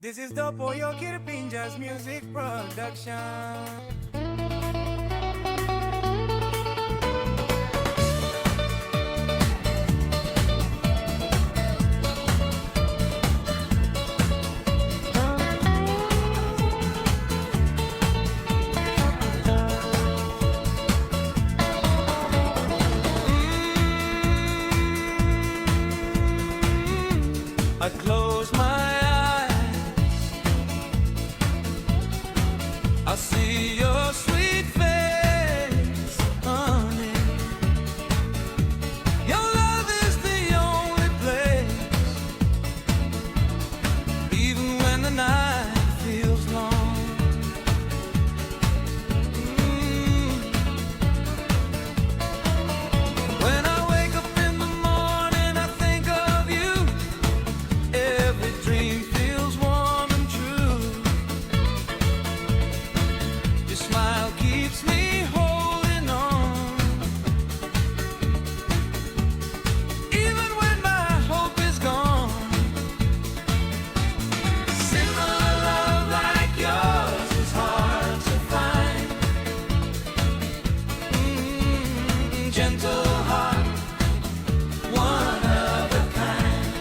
This is the Papua New Guinea music production. I close my eyes, I see your sweet face, honey. Your love is the only place, even when the night feels long. When I wake up in the morning, I think of you. Every dream feels warm and true. Your smile keeps me holding on, even when my hope is gone. Similar love like yours is hard to find. Gentle heart, one of a kind.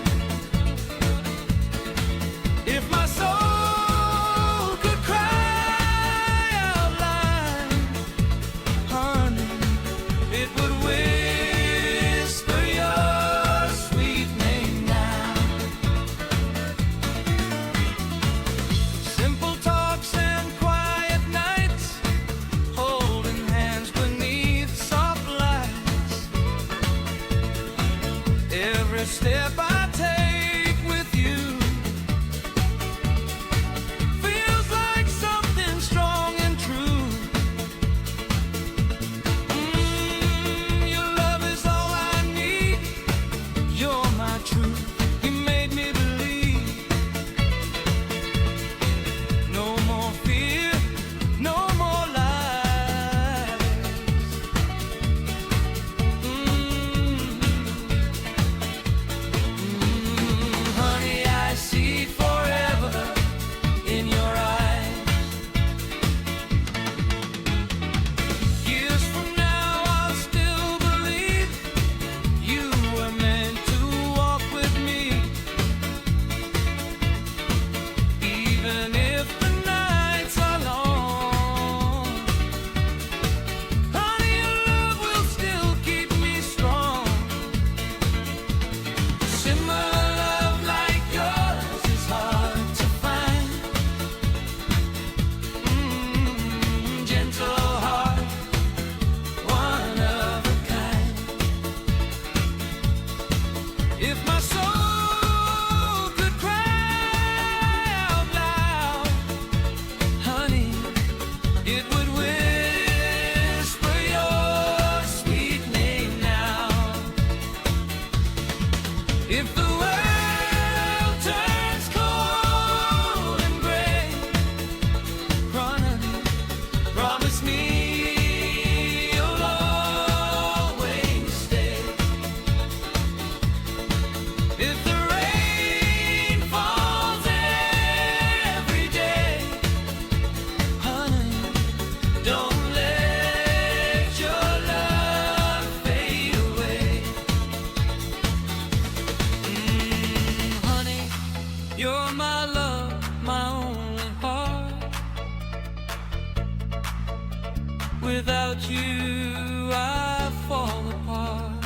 If my soul could cry out loud, honey, it would whisper your sweet name now. Simple talks and quiet nights, holding hands beneath soft lights. Every step I take with you feels like something strong and true. Your love is all I need. You're my truth. You made me believe. No more fear, no more lies. Honey, I see forever in your eyes. Years from now, I'll still believe you were meant to walk with me, even if the nights are long. Honey, your love will still keep me strong. Similar love like yours is hard to find. Gentle heart, one of a kind. If my soul could cry out loud, honey, it would whisper your sweet name now. If the world turns cold and gray, honey, promise me you'll always stay. If the rain falls every day, honey, don't let your love fade away. Honey, you're my love, my only heart. Without you, I fall apart.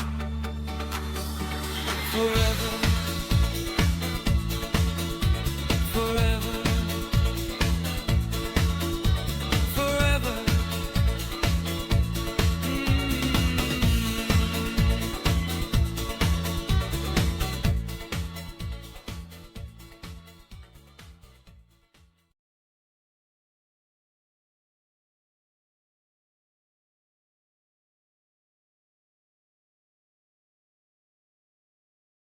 Forever